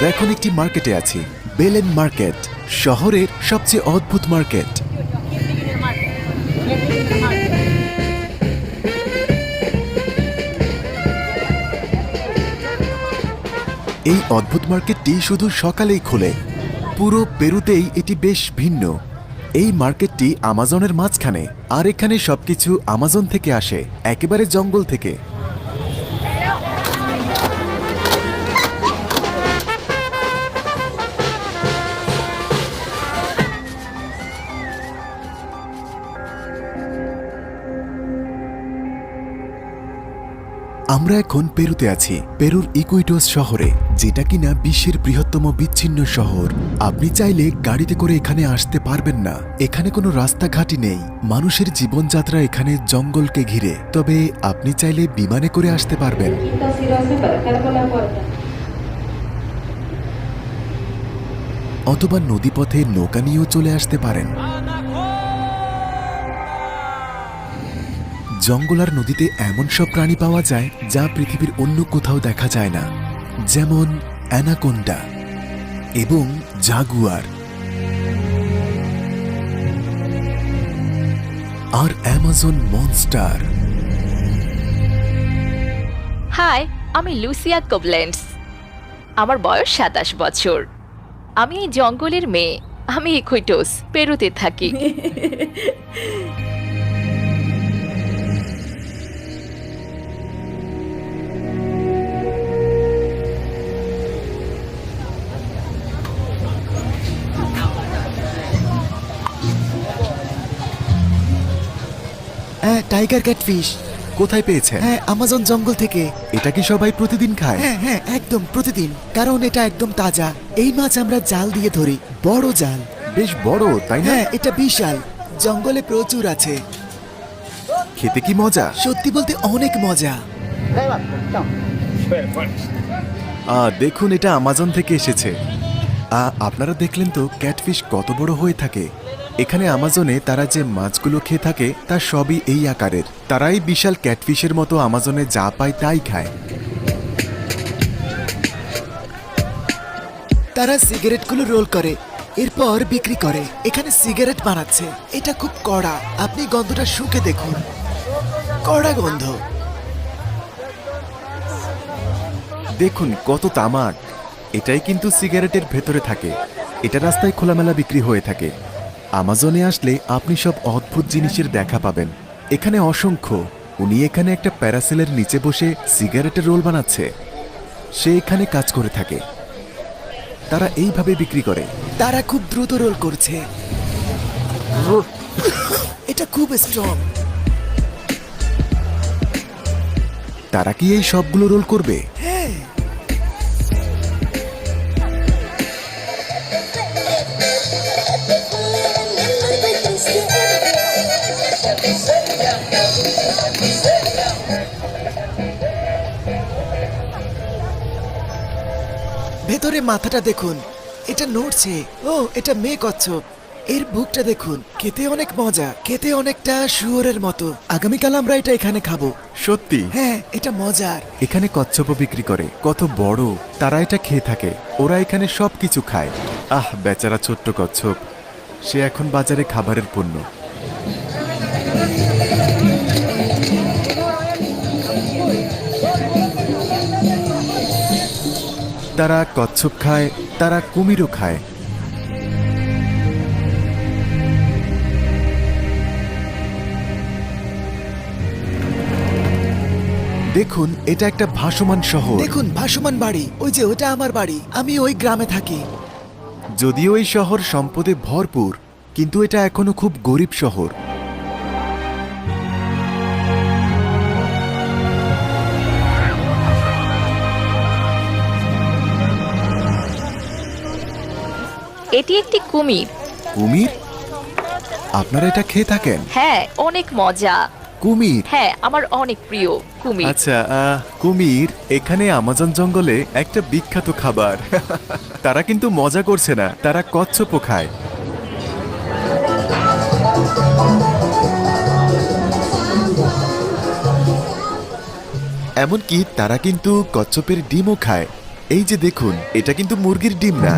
আমরা এখন একটি মার্কেটে আছি, বেলেন মার্কেট, শহরের সবচেয়ে অদ্ভুত মার্কেট। এই অদ্ভুত মার্কেটটি শুধু সকালেই খোলে। পুরো পেরুতেই এটি বেশ ভিন্ন। এই মার্কেটটি আমাজনের মাঝখানে, আর এখানে সবকিছু আমাজন থেকে আসে, একেবারে জঙ্গল থেকে। আমরা এখন পেরুতে আছি, পেরুর ইকুইটোস শহরে, যেটা কিনা বিশ্বের বৃহত্তম বিচ্ছিন্ন শহর। আপনি চাইলে গাড়িতে করে এখানে আসতে পারবেন না। এখানে কোনো রাস্তাঘাটই নেই। মানুষের জীবনযাত্রা এখানে জঙ্গলকে ঘিরে। তবে আপনি চাইলে বিমানে করে আসতে পারবেন। অথবা নদীপথে নৌকা নিয়েও চলে আসতে পারেন। জঙ্গল আর নদীতে এমন সব প্রাণী পাওয়া যায় যা পৃথিবীর অন্য কোথাও দেখা যায় না, যেমন অ্যানাকোন্ডা এবং জাগুয়ার। আর অ্যামাজন মনস্টার। হাই, আমি লুসিয়া কোবলেন্টস। আমার বয়স 27 বছর। আমি এই জঙ্গলের মেয়ে। আমি ইকুইটোস, পেরুতে থাকি। হ্যাঁ, টাইগার ক্যাটফিশ। কোথায় পেয়েছেন? হ্যাঁ, আমাজন জঙ্গল থেকে। এটা কি সবাই প্রতিদিন খায়? হ্যাঁ হ্যাঁ, একদম প্রতিদিন, কারণ এটা একদম তাজা। এই মাছ আমরা জাল দিয়ে ধরি, বড় জাল। বেশ বড়, তাই না? হ্যাঁ, এটা বিশাল। জঙ্গলে প্রচুর আছে। খেতে কি মজা? সত্যি বলতে অনেক মজা। দেখুন, এটা আমাজন থেকে এসেছে। আপনারা দেখলেন তো ক্যাটফিশ কত বড় হয়ে থাকে। এখানে আমাজনে তারা যে মাছগুলো খেয়ে থাকে তা সবই এই আকারের। তারাই বিশাল ক্যাটফিশের মতো আমাজনে যা পায় তাই খায়। তারা সিগারেটগুলো রোল করে, এরপর বিক্রি করে। এখানে সিগারেট বানাচ্ছে। এটা খুব কড়া। আপনি গন্ধটা শুকে দেখুন, কড়া গন্ধ। দেখুন কত তামাক। এটাই কিন্তু সিগারেটের ভেতরে থাকে। এটা রাস্তায় খোলামেলা বিক্রি হয়ে থাকে। আমাজনে আসলে আপনি সব অদ্ভুত জিনিসের দেখা পাবেন। এখানে অসংখ্য। উনি এখানে একটা প্যারাসেলের নিচে বসে সিগারেটের রোল বানাচ্ছে। সে এখানে কাজ করে থাকে। তারা এইভাবে বিক্রি করে। তারা খুব দ্রুত রোল করছে। এটা খুব স্ট্রং। তারা কি এই সবগুলো রোল করবে? হ্যাঁ। ভেতরে মাথাটা দেখুন, এটা নড়ছে। ও, এটা মেয়ে কচ্ছপ। এর বুকটা দেখুন, খেতে অনেক মজা, খেতে অনেকটা শুয়োরের মতো। আগামীকাল আমরা এটা এখানে খাবো। সত্যি? হ্যাঁ, এটা মজার। এখানে কচ্ছপও বিক্রি করে। কত বড়! তারা এটা খেয়ে থাকে। ওরা এখানে সব কিছু খায়। বেচারা ছোট্ট কচ্ছপ, সে এখন বাজারে খাবারের পণ্য। তারা কচ্ছপ খায়, তারা কুমিরও খায়। দেখুন, এটা একটা ভাসমান শহর। দেখুন, ভাসমান বাড়ি। ওই যে ওটা আমার বাড়ি। আমি ওই গ্রামে থাকি। যদিও এই শহর সম্পদে ভরপুর, কিন্তু এটা এখনো খুব গরিব শহর। এটি একটি কুমির। কুমির? আপনারা এটা খেয়ে থাকেন? হ্যাঁ, অনেক মজা। কুমির? হ্যাঁ, আমার অনেক প্রিয় কুমির। আচ্ছা, কুমির এখানে আমাজন জঙ্গলে একটা বিখ্যাত খাবার। তারা কিন্তু মজা করছে না, তারা কচ্ছপও খায়। এমনকি তারা কিন্তু কচ্ছপের ডিমও খায়। এই যে দেখুন, এটা কিন্তু মুরগির ডিম না।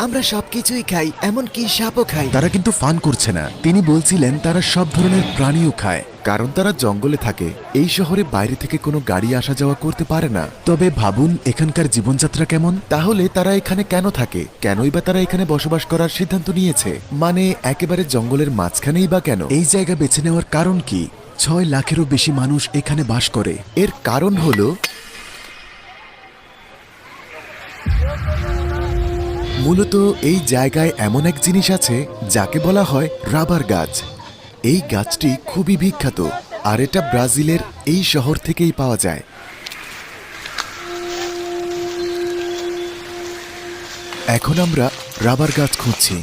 আমরা সবকিছুই খাই, এমনকি সাপও খাই। তারা কিন্তু ফান করছে না। তিনি বলছিলেন তারা সব ধরনের প্রাণীও খায়, কারণ তারা জঙ্গলে থাকে। এই শহরে বাইরে থেকে কোনো গাড়ি আসা যাওয়া করতে পারে না। তবে ভাবুন এখানকার জীবনযাত্রা কেমন। তাহলে তারা এখানে কেন থাকে? কেনই বা তারা এখানে বসবাস করার সিদ্ধান্ত নিয়েছে? মানে একেবারে জঙ্গলের মাঝখানেই বা কেন? এই জায়গা বেছে নেওয়ার কারণ কি? 6 লাখেরও বেশি মানুষ এখানে বাস করে। এর কারণ হলো মূলত এই জায়গায় এমন এক জিনিস আছে যাকে বলা হয় রাবার গাছ। এই গাছটি খুবই বিখ্যাত, আর এটা ব্রাজিলের এই শহর থেকেই পাওয়া যায়। এখন আমরা রাবার গাছ খুঁজছি।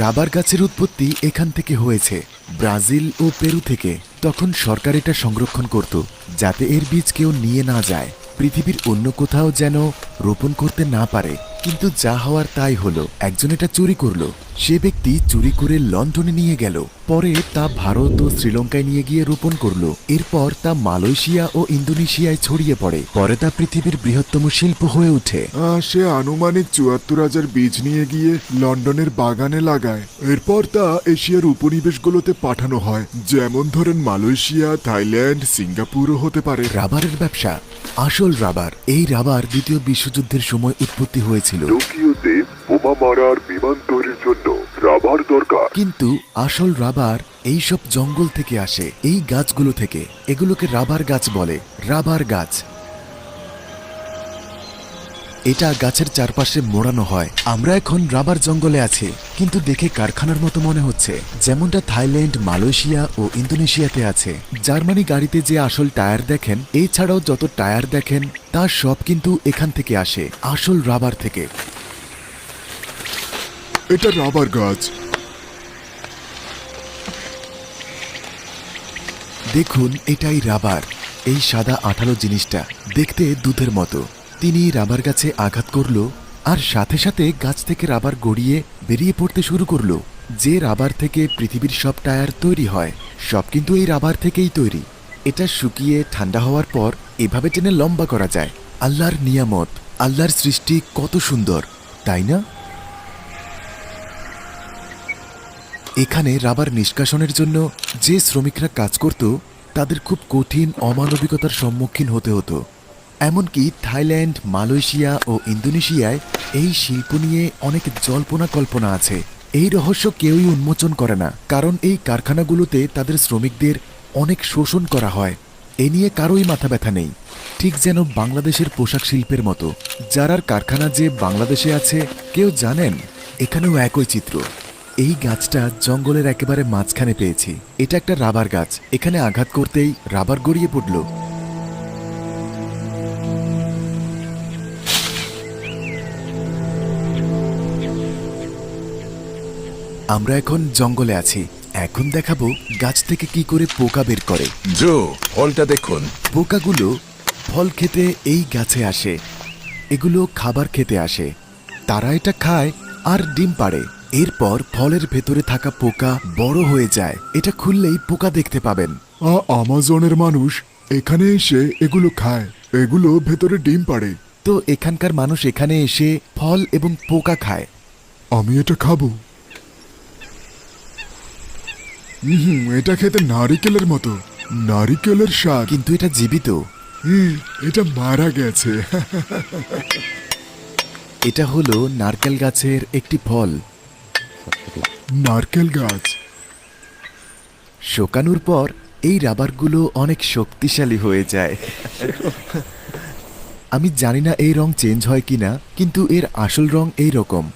রাবার গাছের উৎপত্তি এখান থেকে হয়েছে, ব্রাজিল ও পেরু থেকে। তখন সরকার এটা সংরক্ষণ করত যাতে এর বীজ কেউ নিয়ে না যায়, পৃথিবীর অন্য কোথাও যেন রোপণ করতে না পারে। কিন্তু যা হওয়ার তাই হলো। একজন এটা চুরি করলো। সে ব্যক্তি চুরি করে লন্ডনে নিয়ে গেল। পরে তা ভারত ও শ্রীলঙ্কায় নিয়ে গিয়ে রোপণ করলো। এরপর তা মালয়েশিয়া ও ইন্দোনেশিয়ায় ছড়িয়ে পড়ে। পরে তা পৃথিবীর বৃহত্তম শিল্প হয়ে ওঠে। সে আনুমানিক ৭৪,০০০ বীজ নিয়ে গিয়ে লন্ডনের বাগানে লাগায়। এরপর তা এশিয়ার উপনিবেশগুলোতে পাঠানো হয়, যেমন ধরেন মালয়েশিয়া, থাইল্যান্ড, সিঙ্গাপুরও হতে পারে। রাবারের ব্যবসা, আসল রাবার। এই রাবার দ্বিতীয় বিশ্বযুদ্ধের সময় উৎপত্তি হয়েছিল। টোকিওতে বোমা মারার বিমান তৈরির জন্য রাবার দরকার। কিন্তু আসল রাবার এই সব জঙ্গল থেকে আসে, এই গাছগুলো থেকে। এগুলোকে রাবার গাছ বলে, রাবার গাছ। এটা গাছের চারপাশে মোড়ানো হয়। আমরা এখন রাবার জঙ্গলে আছি, কিন্তু দেখে কারখানার মতো মনে হচ্ছে, যেমনটা থাইল্যান্ড, মালয়েশিয়া ও ইন্দোনেশিয়াতে আছে। জার্মানি গাড়িতে যে আসল টায়ার দেখেন, এছাড়াও যত টায়ার দেখেন তা সব কিন্তু এখান থেকে আসে, আসল রাবার থেকে। এটা রাবার গাছ। দেখুন, এটাই রাবার। এই সাদা আঠালো জিনিসটা দেখতে দুধের মতো। তিনি রাবার গাছে আঘাত করলো, আর সাথে সাথে গাছ থেকে রাবার গড়িয়ে বেরিয়ে পড়তে শুরু করলো। যে রাবার থেকে পৃথিবীর সব টায়ার তৈরি হয়, সব কিন্তু এই রাবার থেকেই তৈরি। এটা শুকিয়ে ঠান্ডা হওয়ার পর এভাবে টেনে লম্বা করা যায়। আল্লাহর নিয়ামত, আল্লাহর সৃষ্টি কত সুন্দর, তাই না? এখানে রাবার নিষ্কাশনের জন্য যে শ্রমিকরা কাজ করত, তাদের খুব কঠিন অমানবিকতার সম্মুখীন হতে হতো। এমনকি থাইল্যান্ড, মালয়েশিয়া ও ইন্দোনেশিয়ায় এই শিল্প নিয়ে অনেক জল্পনা কল্পনা আছে। এই রহস্য কেউই উন্মোচন করে না, কারণ এই কারখানাগুলোতে তাদের শ্রমিকদের অনেক শোষণ করা হয়। এ নিয়ে কারোই মাথা ব্যথা নেই। ঠিক যেন বাংলাদেশের পোশাক শিল্পের মতো, যারার কারখানা যে বাংলাদেশে আছে কেউ জানেন? এখানেও একই চিত্র। এই গাছটা জঙ্গলের একেবারে মাঝখানে পেয়েছি। এটা একটা রাবার গাছ। এখানে আঘাত করতেই রাবার গড়িয়ে পড়ল। আমরা এখন জঙ্গলে আছি। এখন দেখাবো গাছ থেকে কি করে পোকা বের করে। জো, ফলটা দেখুন। পোকাগুলো ফল খেতে এই গাছে আসে। এগুলো খাবার খেতে আসে। তারা এটা খায় আর ডিম পাড়ে। এরপর ফলের ভেতরে থাকা পোকা বড় হয়ে যায়। এটা খুললেই পোকা দেখতে পাবেন। আমাজনের মানুষ এখানে এসে এগুলো খায়। এগুলো ভেতরে ডিম পাড়ে। তো এখানকার মানুষ এখানে এসে ফল এবং পোকা খায়। আমি এটা খাবো। এটা খেতে নারিকেলের মতো, নারিকেলের স্বাদ। কিন্তু এটা জীবিত। এটা মারা গেছে। এটা হলো নারকেল গাছের একটি ফল। নারকেল গাছ। শুকানোর পর এই রাবারগুলো অনেক শক্তিশালী হয়ে যায়। আমি জানি না এই রং চেঞ্জ হয় কিনা, কিন্তু এর আসল রং এই রকম।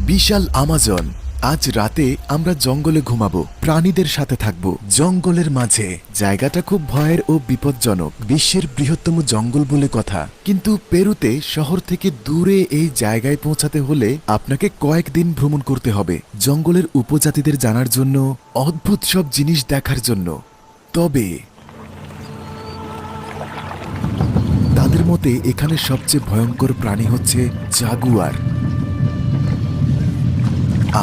বিশাল আমাজন, আজ রাতে আমরা জঙ্গলে ঘুমাবো, প্রাণীদের সাথে থাকবো, জঙ্গলের মাঝে। জায়গাটা খুব ভয়ের ও বিপজ্জনক, বিশ্বের বৃহত্তম জঙ্গল বলে কথা। কিন্তু পেরুতে শহর থেকে দূরে এই জায়গায় পৌঁছাতে হলে আপনাকে কয়েকদিন ভ্রমণ করতে হবে, জঙ্গলের উপজাতিদের জানার জন্য, অদ্ভুত সব জিনিস দেখার জন্য। তবে তাদের মতে এখানে সবচেয়ে ভয়ঙ্কর প্রাণী হচ্ছে জাগুয়ার।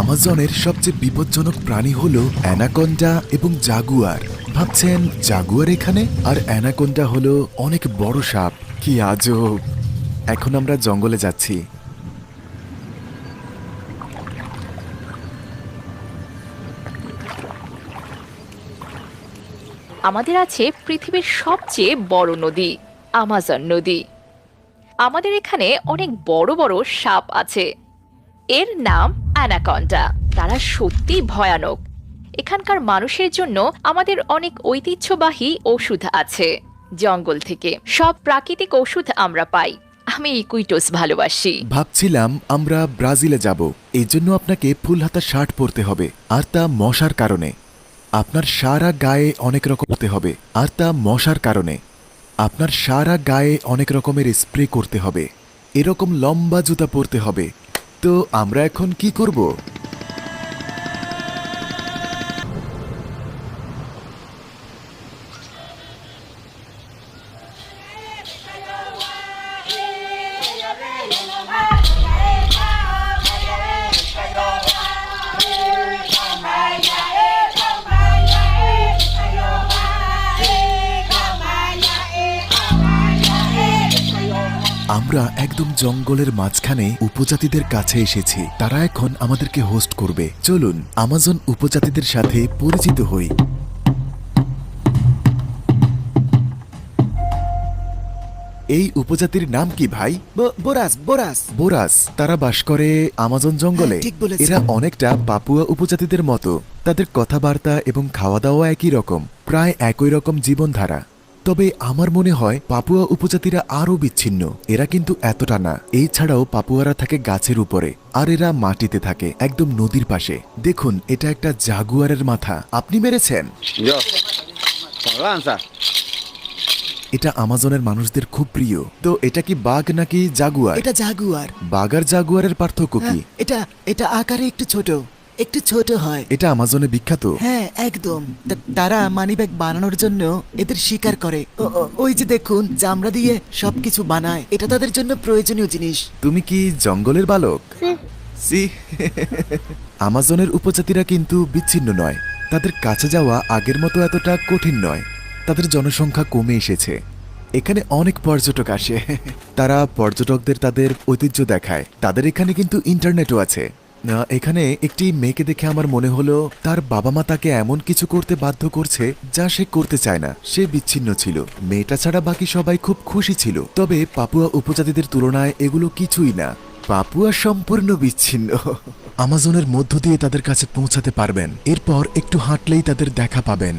আমাজনের সবচেয়ে বিপজ্জনক প্রাণী হলো অ্যানাকোন্ডা এবং জাগুয়ার। ভাবছেন জাগুয়ার এখানে আর অ্যানাকোন্ডা হলো অনেক বড় সাপ? কি আজব! এখন আমরা জঙ্গলে যাচ্ছি। আমাদের আছে পৃথিবীর সবচেয়ে বড় নদী, আমাজন নদী। আমাদের এখানে অনেক বড় বড় সাপ আছে, এর নাম অ্যানাকন্ডা। তারা সত্যি ভয়ানক। এখানকার মানুষের জন্য আমাদের অনেক ঐতিহ্যবাহী ওষুধ আছে। জঙ্গল থেকে সব প্রাকৃতিক ওষুধ আমরা পাই। আমি ইকুইটোস ভালোবাসি। ভাবছিলাম আমরা ব্রাজিলে যাব, এই জন্য আপনাকে ফুলহাতা শার্ট পরতে হবে, আর তা মশার কারণে। আপনার সারা গায়ে অনেক রকম হতে হবে, আর তা মশার কারণে। আপনার সারা গায়ে অনেক রকমের স্প্রে করতে হবে, এরকম লম্বা জুতা পরতে হবে। তো আমরা এখন কি করব? আমরা একদম জঙ্গলের মাঝখানে উপজাতিদের কাছে এসেছি। তারা এখন আমাদেরকে হোস্ট করবে। চলুন আমাজন উপজাতিদের সাথে পরিচিত হই। এই উপজাতির নাম কি ভাই? বোরাস, বোরাস। বোরাস। তারা বাস করে আমাজন জঙ্গলে। হ্যাঁ, ঠিক বলেছেন। এরা অনেকটা পাপুয়া উপজাতিদের মতো। তাদের কথাবার্তা এবং খাওয়া দাওয়া একই রকম, প্রায় একই রকম জীবনধারা। তবে আমার মনে হয় পাপুয়া উপজাতিরা আরও বিচ্ছিন্ন। এরা কিন্তু এতটা না। এই ছাড়াও পাপুয়ারা থাকে গাছের উপরে, আর এরা মাটিতে থাকে, একদম নদীর পাশে। দেখুন, এটা একটা জাগুয়ারের মাথা। আপনি মেরেছেন? এটা আমাজনের মানুষদের খুব প্রিয়। তো এটা কি বাঘ নাকি জাগুয়ার? এটা জাগুয়ার। বাঘ আর জাগুয়ারের পার্থক্য কি? এটা এটা আকারে একটু ছোট হয়। এটা আমাজনে বিখ্যাত। হ্যাঁ, একদম। তারা মানিব্যাগ বানানোর জন্য এদের শিকার করে। ওই যে দেখুন, চামড়া দিয়ে সবকিছু বানায়। এটা তাদের জন্য প্রয়োজনীয় জিনিস। তুমি কি জঙ্গলের বালক? সি। আমাজনের উপজাতিরা কিন্তু বিচ্ছিন্ন নয়। তাদের কাছে যাওয়া আগের মতো এতটা কঠিন নয়। তাদের জনসংখ্যা কমে এসেছে। এখানে অনেক পর্যটক আসে। তারা পর্যটকদের তাদের ঐতিহ্য দেখায়। তাদের এখানে কিন্তু ইন্টারনেটও আছে। এখানে একটি মেয়েকে দেখে আমার মনে হলো তার বাবা মা তাকে এমন কিছু করতে বাধ্য করছে যা সে করতে চায় না। সে বিচ্ছিন্ন ছিল। মেয়েটা ছাড়া বাকি সবাই খুব খুশি ছিল। তবে পাপুয়া উপজাতিদের তুলনায় এগুলো কিছুই না। পাপুয়া সম্পূর্ণ বিচ্ছিন্ন। আমাজনের মধ্য দিয়ে তাদের কাছে পৌঁছাতে পারবেন। এরপর একটু হাঁটলেই তাদের দেখা পাবেন।